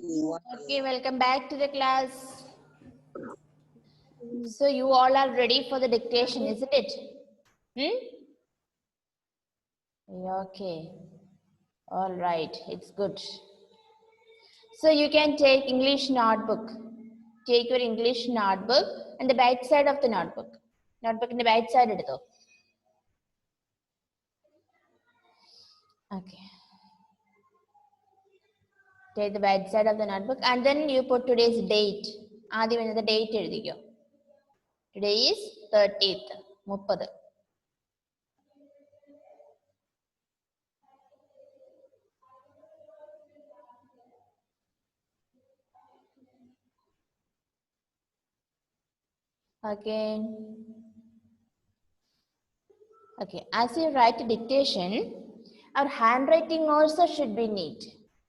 Okay, welcome back to the class. So you all are ready for the dictation, isn't it? Okay. All right, it's good. So you can take English notebook. Take your English notebook and the back side of the notebook. Notebook in the back side. Okay. Take the back side of the notebook and then you put today's date. The date. Today is 30th. 30. Okay. Okay. As you write a dictation, our handwriting also should be neat.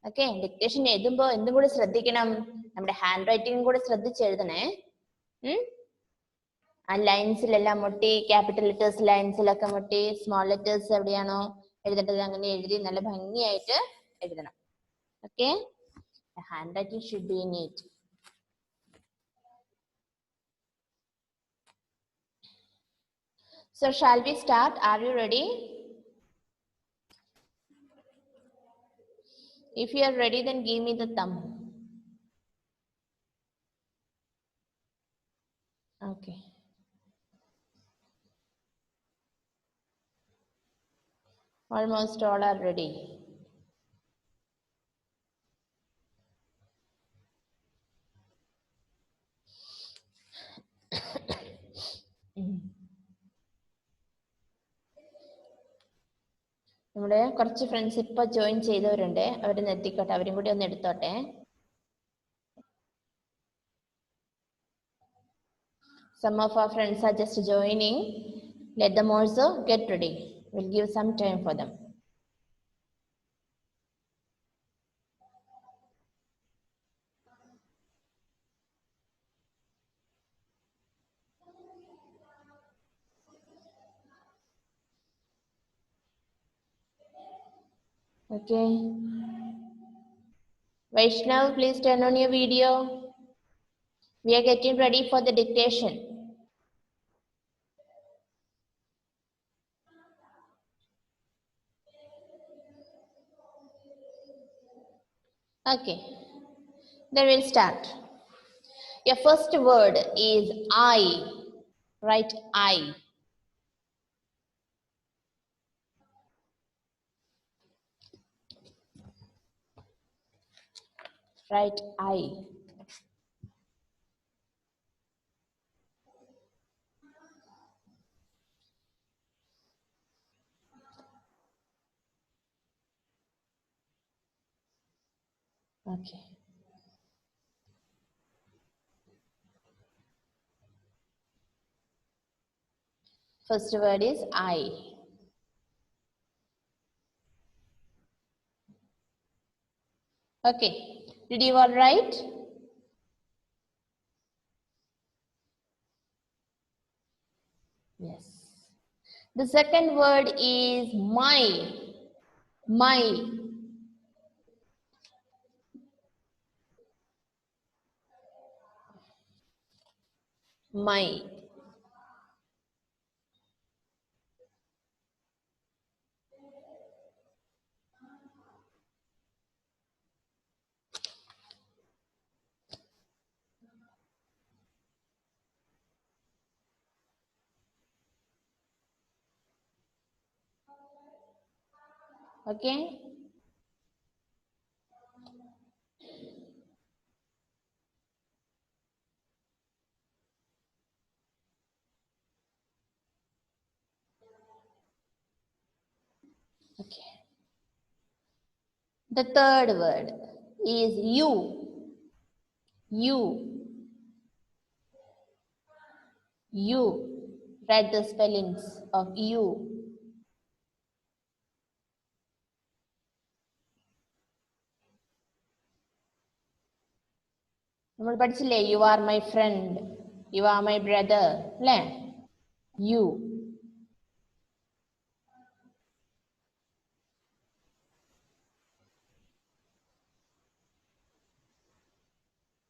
Okay. Dictation edumbo endum kuda shraddhikkanam nammade handwriting kuda shraddhichu ezhudane. ആ ലൈൻസിലെല്ലാം മുട്ടി capital letters ലൈൻസിലൊക്കെ മുട്ടി small letters എവിടെയാണോ എഴുതേണ്ടത് അങ്ങനെ എഴുതി നല്ല ഭംഗിയായിട്ട് എഴുതണം. Okay. Handwriting should be neat. So shall we start? Are you ready? If you are ready, then give me the thumb. Okay. Almost all are ready. നമ്മുടെ കുറച്ച് ഫ്രണ്ട്സ് ഇപ്പൊ ജോയിൻ ചെയ്തവരുണ്ട്. അവരൊന്ന് എത്തിക്കോട്ടെ, അവരും കൂടി ഒന്ന് എടുത്തോട്ടെ. Some of our friends are just joining. Let them also get ready. We'll give some time for them. Okay. Vaishnav, please turn on your video. We are getting ready for the dictation. Okay. Then we'll start. Your first word is I. Write I. Write I. Okay. First word is I. Okay. Did you all write? Yes. The second word is my. My. My. Okay. Okay. The third word is you. You. You. Write the spellings of you. നമ്മൾ പഠിച്ചില്ലേ, you are my friend, you are my brother അല്ലേ? U.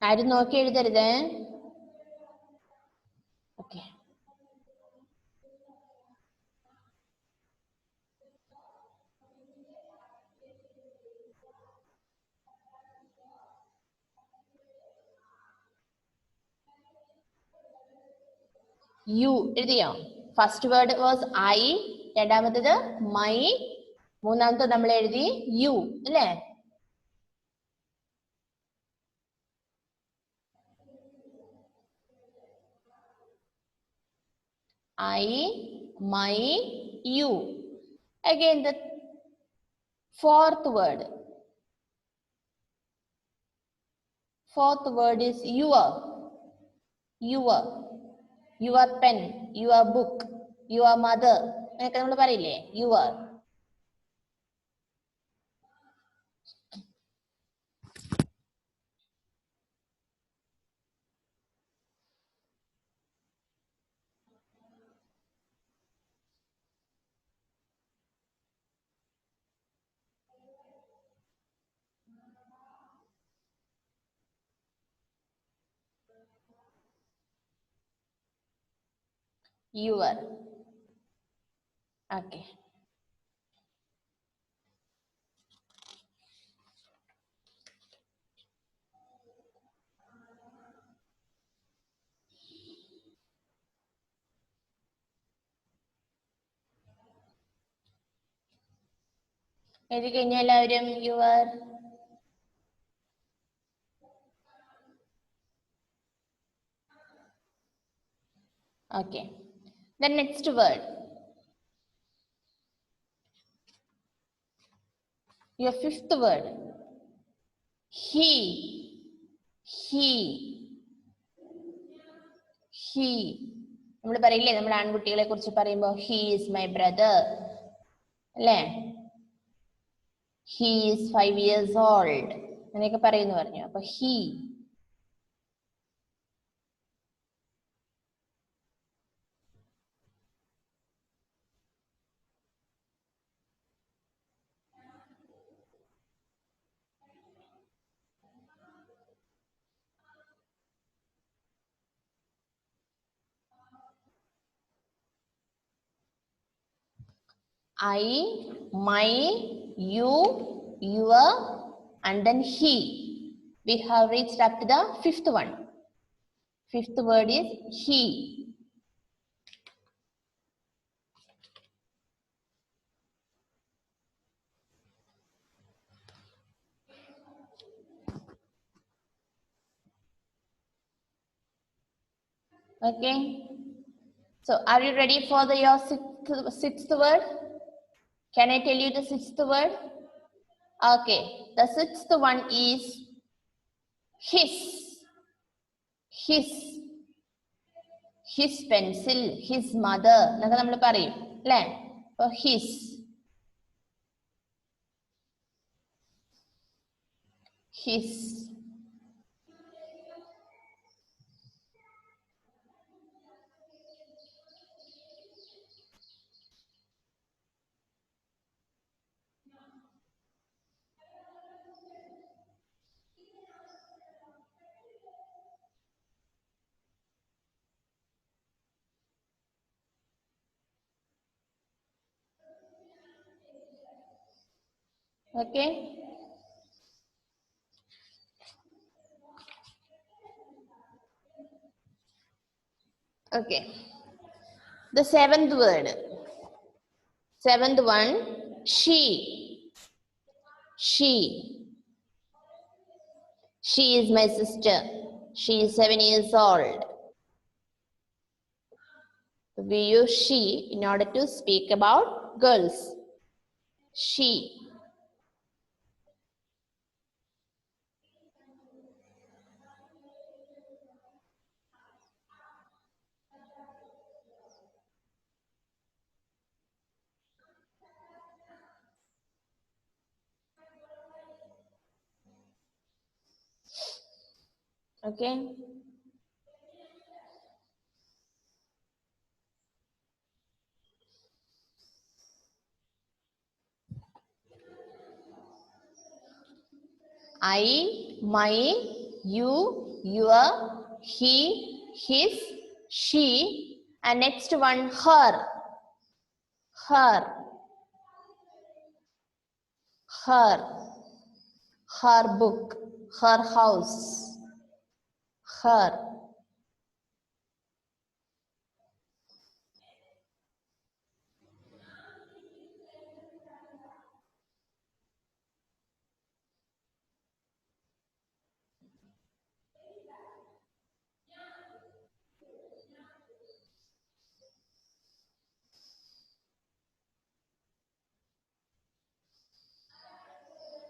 ആരും നോക്കി എഴുതരുതേ. Okay. U എഴുതിയോ? First word was I, രണ്ടാമത്തേത് my, മൂന്നാമത്തെ നമ്മൾ എഴുതി യു അല്ലേ? I, my, you. Again the fourth word. Fourth word is your. Your. Your pen, your book, your mother. എന്നൊക്കെ നമ്മൾ പറയില്ലേ? Your. Your. Okay. എഴുതി കഴിഞ്ഞ എല്ലാവരും your. Okay. The next word. Your fifth word. He. He. He. നമ്മൾ പറയില്ലേ, നമ്മുടെ ആൺകുട്ടികളെ കുറിച്ച് പറയുമ്പോ he is my brother അല്ലേ? He is 5 years old എന്നൊക്കെ പറയുന്നു പറഞ്ഞു. അപ്പൊ he. I, my, you, your, and then he. We have reached up to the fifth one. Fifth word is he. Okay. So are you ready for your sixth word? Can I tell you the sixth word? Okay. The sixth one is his. His. His pencil, his mother എന്നൊക്കെ നമ്മൾ പറയും അല്ലേ? അപ്പൊ his. His. Okay. Okay. The seventh word. Seventh one, she. She. She is my sister. She is 7 years old. We use she in order to speak about girls. She. Okay. I, my, you, your, he, his, she, and next one her, her, her, her book, her house, her.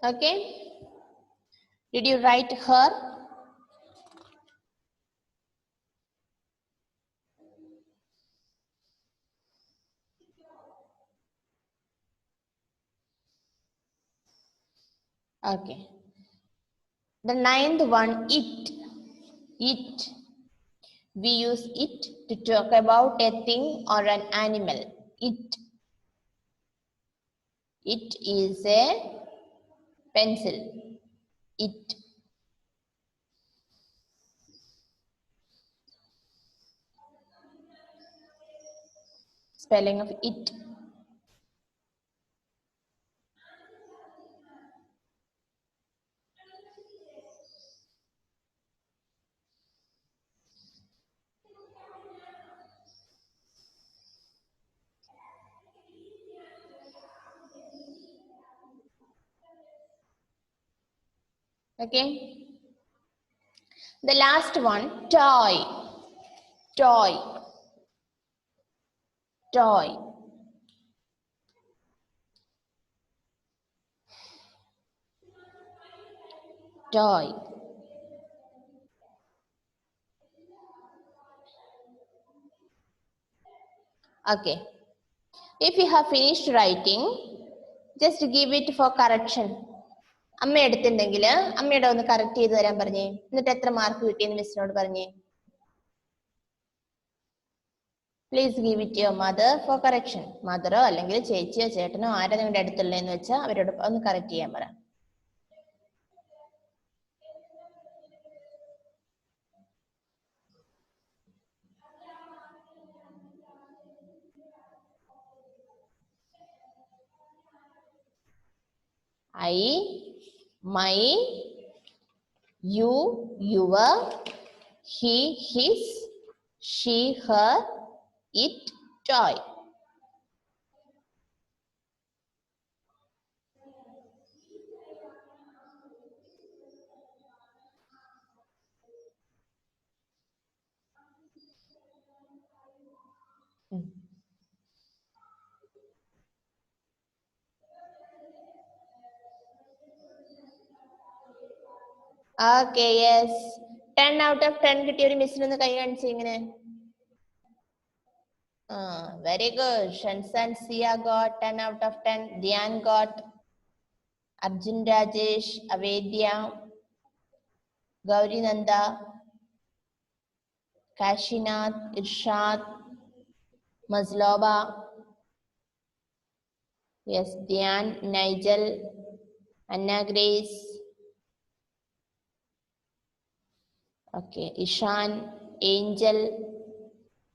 Okay, did you write her? Okay, the ninth one, it, it. We use it to talk about a thing or an animal. It. It is a pencil. It. Spelling of it. Okay. The last one, toy. Toy. Toy. Toy. Okay. If you have finished writing, just give it for correction. അമ്മ എടുത്തിട്ടുണ്ടെങ്കിൽ അമ്മയുടെ ഒന്ന് correct ചെയ്ത് തരാൻ പറഞ്ഞേ. എന്നിട്ട് എത്ര mark കിട്ടിയെന്ന് മിസ്സിനോട് പറഞ്ഞേ. Please give it your mother for correction. മദറോ അല്ലെങ്കിൽ ചേച്ചിയോ ചേട്ടനോ ആരാ നിങ്ങളുടെ അടുത്തുള്ളതെന്ന് വെച്ചാൽ അവരോട് ഒന്ന് കറക്റ്റ് ചെയ്യാൻ പറ. I, my, you, your, he, his, she, her, it, toy. Okay, yes. 10 out of 10 കിട്ടിയ ഒരു മിസ്സിനൊന്ന് കൈ കാണിച്ചു ഇങ്ങനെ. Very good. Shansan Sia got 10 out of 10. Dhyan got. Arjun Rajesh, Avedya, Gauri Nanda, Kashinath, Irshad, Mazloba. Yes, Dhyan, Nigel, Anna Grace. Okay, Ishan, Angel,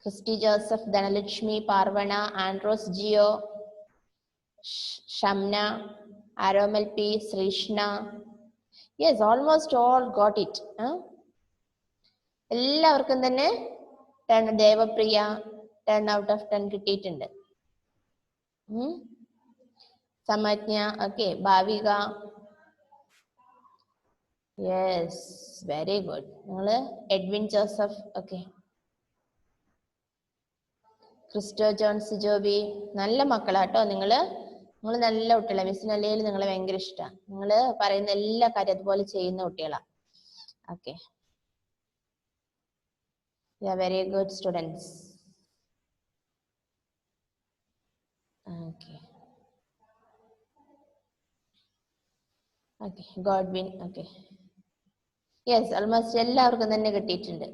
Christy Joseph, Dhanalakshmi, Parvana, Andros Gio, Shamna, Aromal P, Srishna. Yes, almost all got it. എല്ലാവർക്കും തന്നെ 10. Devapriya 10 out of 10 കിട്ടിയിട്ടുണ്ട്. Samajna, okay, Bhavika. Yes, very good. നിങ്ങള് Edwin Joseph, okay. Christo Johns Joby, നല്ല മക്കളാട്ടോ നിങ്ങൾ നല്ല കുട്ടികളാണ്. മിസ്സിന് അല്ലെങ്കിൽ നിങ്ങളെ ഭയങ്കര ഇഷ്ടമാണ്. നിങ്ങൾ പറയുന്ന എല്ലാ കാര്യം അതുപോലെ ചെയ്യുന്ന കുട്ടികളാണ്. Okay, very good students. Okay okay, Godwin, okay. Yes, almost എല്ലാവർക്കും തന്നെ കിട്ടിയിട്ടുണ്ട്.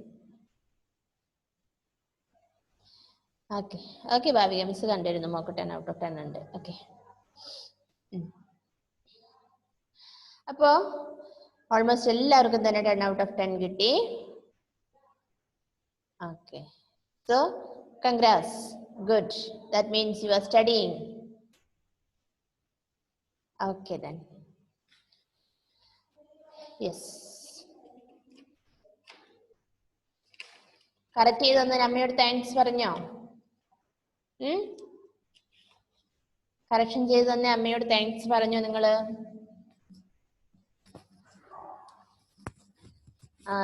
ഓക്കെ ഓക്കെ, ഭാവിക മിസ് കണ്ടിരുന്നു. മോക്ക് 10 out of 10 ഉണ്ട്. ഓക്കെ, അപ്പോ ഓൾമോസ്റ്റ് എല്ലാവർക്കും തന്നെ 10 out of 10 കിട്ടി. Okay. So, congrats. Good. That means you are studying. Okay then. Yes. Correct ചെയ്ത് തന്നെ അമ്മയോട് താങ്ക്സ് പറഞ്ഞോ? കറക്ഷൻ ചെയ്ത് തന്നെ അമ്മയോട് താങ്ക്സ് പറഞ്ഞോ നിങ്ങള്?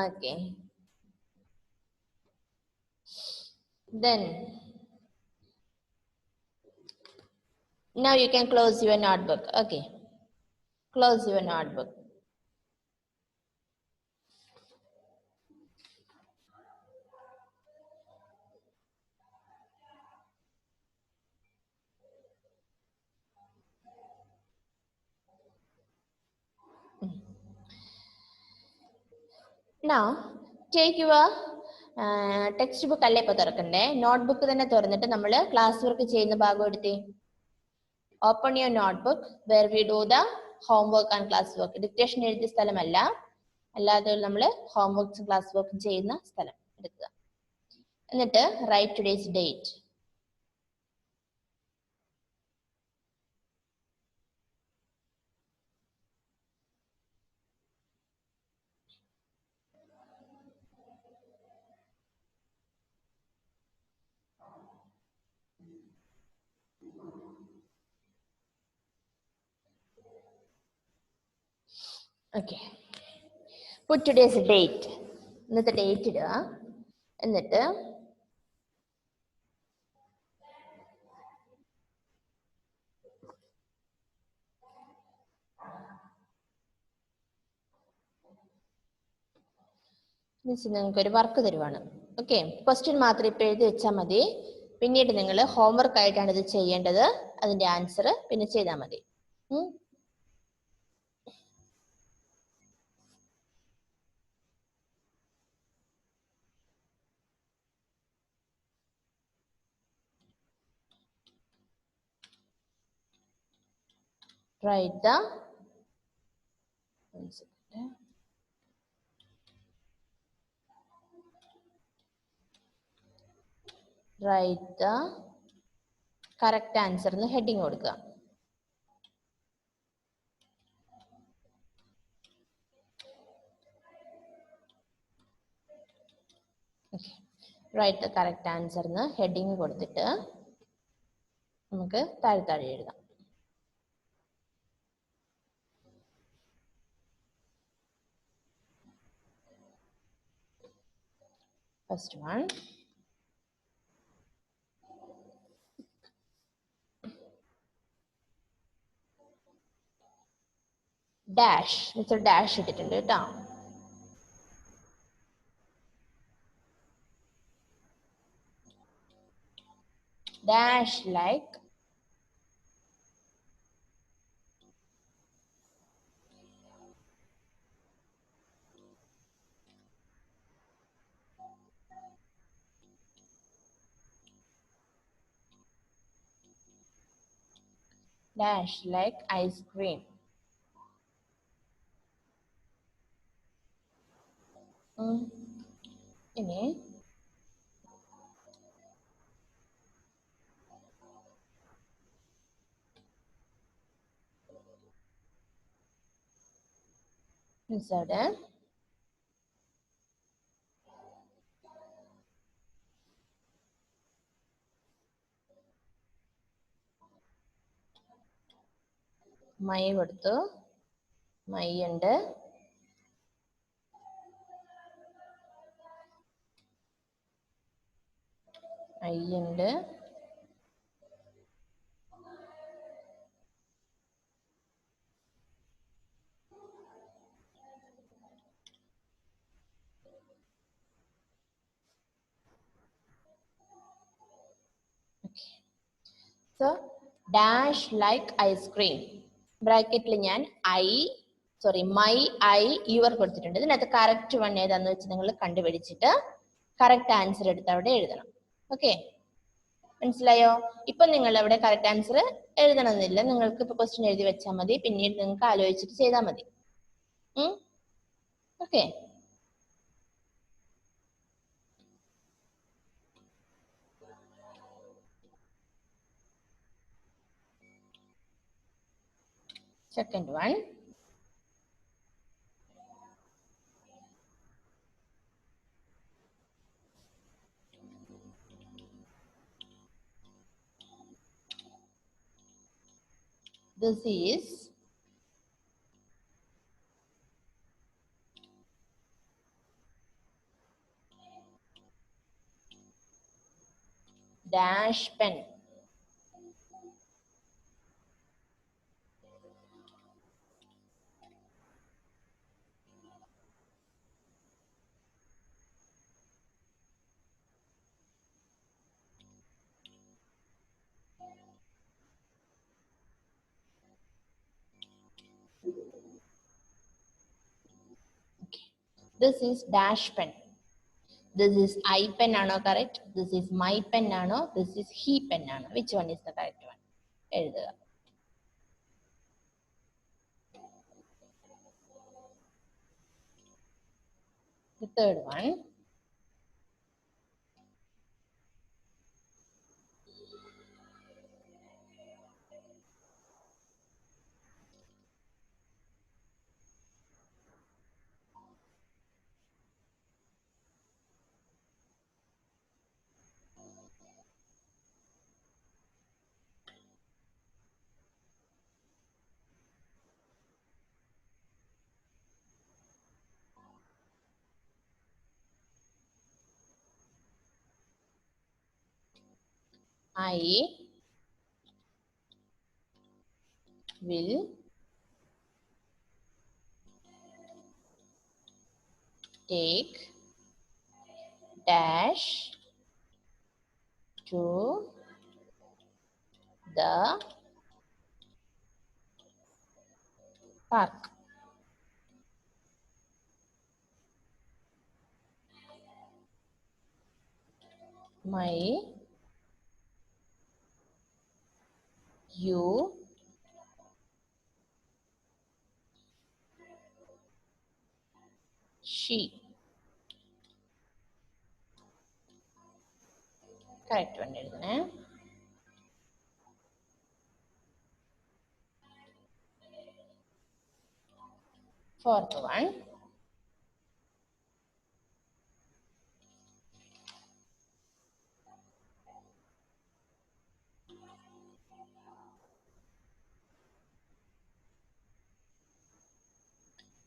Okay. Then now you can close your notebook. Okay. Close your notebook. Now take your text book അല്ലേ ഇപ്പൊ തുറക്കണ്ടേ? നോട്ട്ബുക്ക് തന്നെ തുറന്നിട്ട് നമ്മൾ ക്ലാസ് വർക്ക് ചെയ്യുന്ന ഭാഗം എടുത്തേ. Open your notebook where we do the homework and class work. Dictation എഴുതിയ സ്ഥലമല്ല, അല്ലാതെ നമ്മൾ ഹോംവർക്ക്സും ക്ലാസ് വർക്കും ചെയ്യുന്ന സ്ഥലം എടുക്കുക. എന്നിട്ട് write today's date. Okay, put today's date. ഇന്നത്തെ ഡേറ്റ് ഇടുക. എന്നിട്ട് നിങ്ങൾക്ക് ഒരു വർക്ക് തരുവാണ്. ഓക്കെ, ക്വസ്റ്റ്യൻ മാത്രം ഇപ്പൊ എഴുതി വെച്ചാൽ മതി. പിന്നീട് നിങ്ങൾ ഹോംവർക്ക് ആയിട്ടാണ് ഇത് ചെയ്യേണ്ടത്. അതിന്റെ ആൻസർ പിന്നെ ചെയ്താൽ മതി. Write the correct answer എന്ന് ഹെഡിങ് കൊടുക്കുക. റൈറ്റ് ദ കറക്റ്റ് ആൻസർ എന്ന് ഹെഡിങ് കൊടുത്തിട്ട് നമുക്ക് താഴെ താഴെ എഴുതാം. First one, dash. Mister dash ഇട്ടിട്ടുണ്ട് കേട്ടോ. Dash like ice cream. ഇനി അവിടെ മൈ കൊടുത്തു. മൈ ഉണ്ട്. ഐ ഉണ്ട്. So dash like ice cream. ബ്രാക്കറ്റിൽ ഞാൻ മൈ ഐ യുവർ കൊടുത്തിട്ടുണ്ട്. ഇതിനകത്ത് കറക്റ്റ് വൺ ഏതാന്ന് വെച്ച് നിങ്ങൾ കണ്ടുപിടിച്ചിട്ട് കറക്റ്റ് ആൻസർ എടുത്ത് അവിടെ എഴുതണം. ഓക്കെ, മനസ്സിലായോ? ഇപ്പൊ നിങ്ങൾ അവിടെ കറക്റ്റ് ആൻസർ എഴുതണമെന്നില്ല. നിങ്ങൾക്ക് ഇപ്പൊ ക്വസ്റ്റ്യൻ എഴുതി വെച്ചാൽ മതി. പിന്നീട് നിങ്ങൾക്ക് ആലോചിച്ചിട്ട് ചെയ്താൽ മതി. Okay. Second one. This is dash pen. Okay. This is dash pen. This is I pen ano correct? This is my pen ano? This is he pen ano? Which one is the correct one? എഴുതുക. The third one. I will take dash to the park. My, you, she. Correct one എഴുതണേ. Fourth one.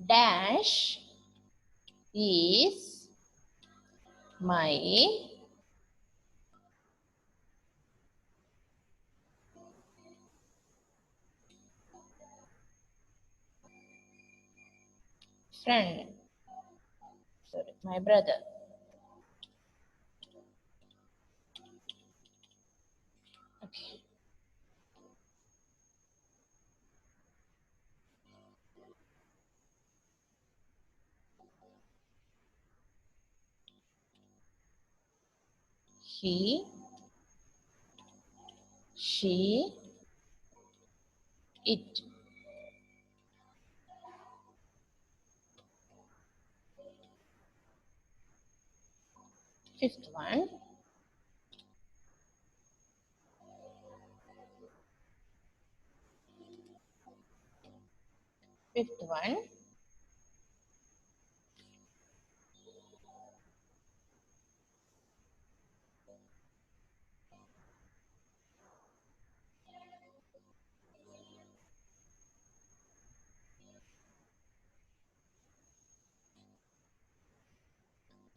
Dash is my friend. Sorry, my brother. Okay. He, she, it. Fifth one. Fifth one.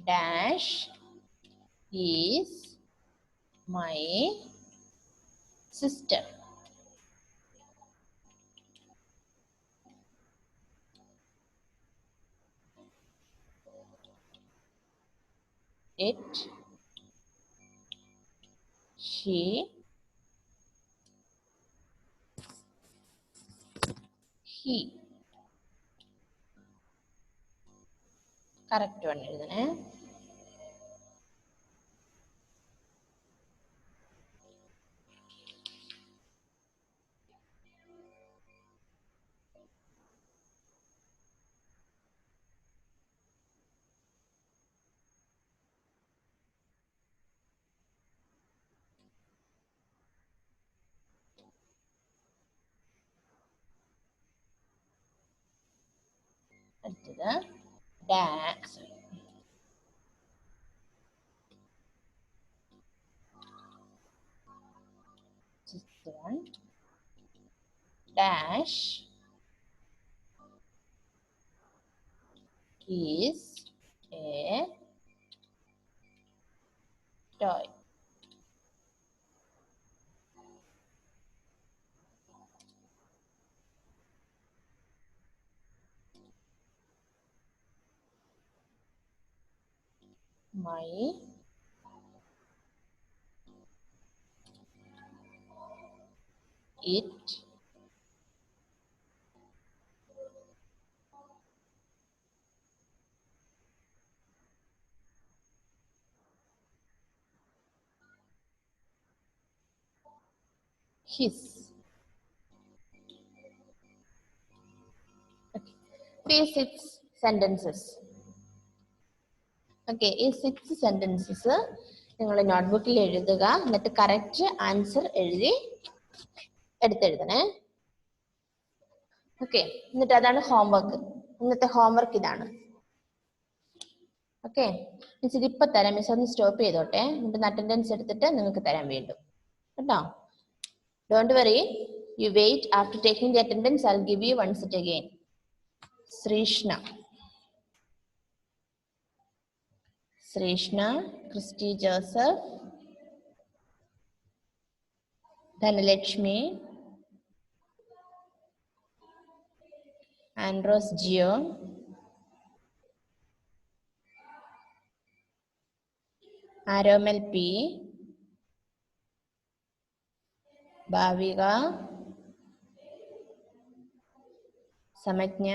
Dash is my sister. It, she, he. Correct one എഴുതണേ. അടുത്തത് dash dash is a toy. My it his. Okay. These 6 sentences. Okay, ഈ 6 sentences നിങ്ങൾ നോട്ട്ബുക്കിൽ എഴുതുക, എന്നിട്ട് correct answer എടുത്തെഴുതണേ. Okay, എന്നിട്ട് അതാണ് homework. ഇന്നത്തെ homework ഇതാണ്. Okay, miss ഇതിപ്പോ തരാം. മിസ് ഒന്ന് സ്റ്റോപ്പ് ചെയ്തോട്ടെ, എന്നിട്ട് അറ്റൻഡൻസ് എടുത്തിട്ട് നിങ്ങൾക്ക് തരാൻ വീണ്ടും കേട്ടോ. Don't worry, you wait. After taking the attendance I will give you once it again. Sreeshna, Christy Joseph, Dhanalakshmi, Andros Jio, Aromal P, Bhavika, Samajna,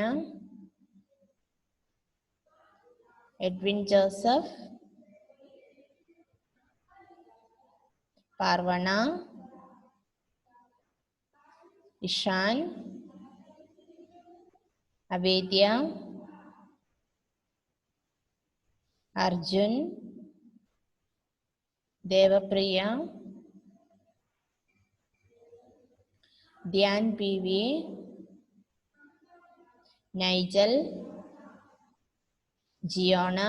Edwin Joseph, Parvana, Ishan, Avedya, Arjun, Devapriya, Dhyan P V, Nigel, Jiona,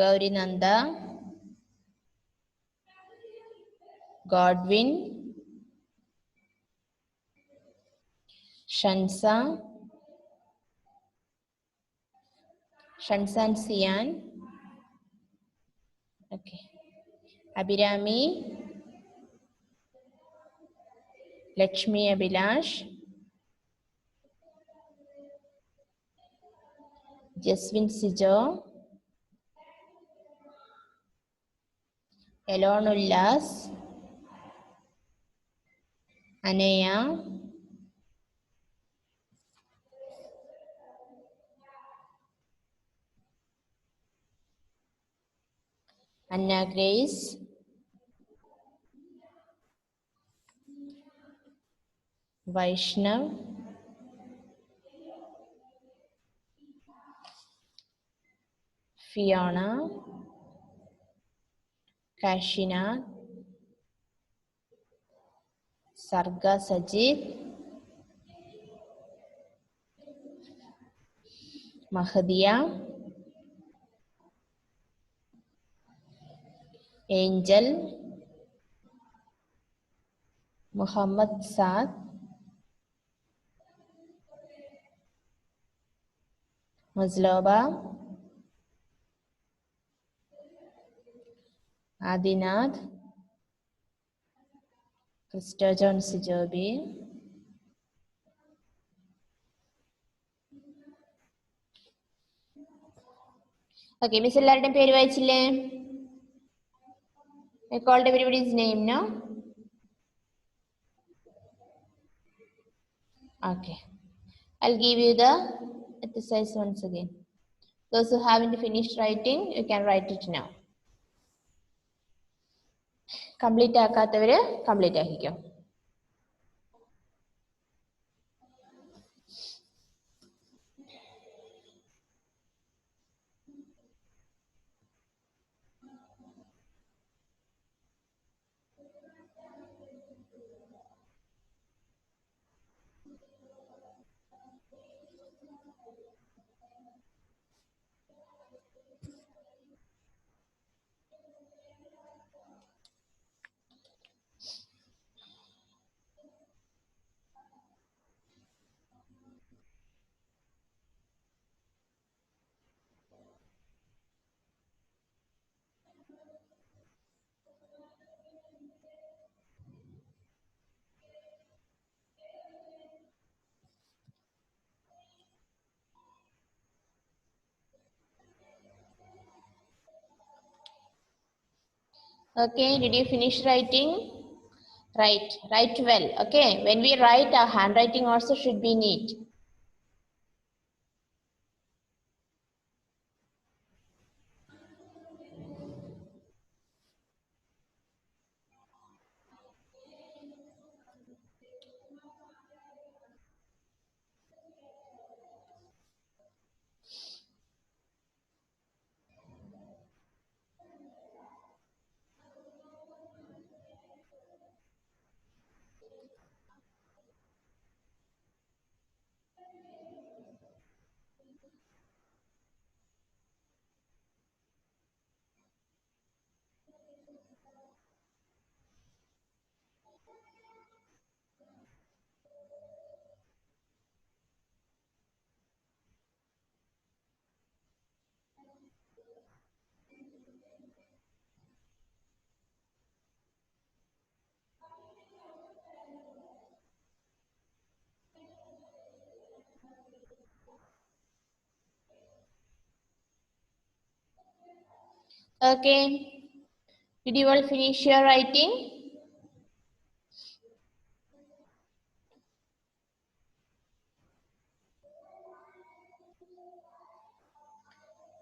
Gaurinanda, Godwin, Shansa and Sian, okay, Abhirami, Lakshmi Abhilash, Jaswin Sijo, Elon Ullas, Anaya, Anna Grace, Vaishnav, Fiona, Kashina, Sarga Sajith, Mahdiya, Angel, Muhammad Saad, Masloba, Adinath, Christo Johns Joby, okay. Miss എല്ലാവരുടെയും പേര് വായിച്ചില്ലേ? I called everybody's name, no? Okay. I'll give you the exercise once again. Those who haven't finished writing, you can write it now. Complete ആക്കാത്തവര് complete ആക്കിക്കോ. Okay, did you finish writing? Write well. Okay, when we write, our handwriting also should be neat. Okay, did you all finish your writing?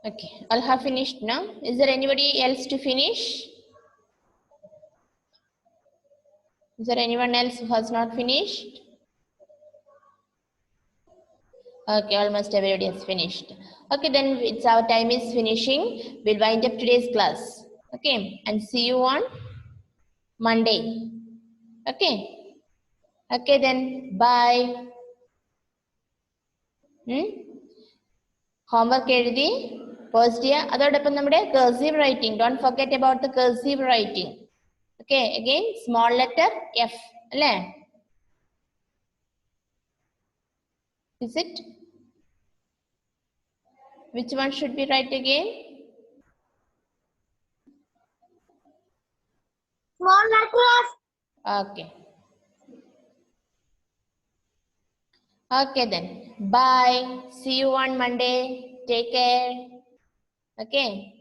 Okay, all have finished now. Is there anybody else to finish? Is there anyone else who has not finished? Okay, almost everybody has finished. Okay, then it's our time is finishing. We'll wind up today's class. Okay, and see you on Monday. Okay. Okay then. Bye. Homework എഴുതി post ചെയ്യുക. അതോടൊപ്പം നമ്മുടെ cursive writing. Don't forget about the cursive writing. Okay, again small letter F. അല്ലേ? Is it? Which one should we write again? Small letter F. Okay. Okay then. Bye. See you on Monday. Take care. Okay.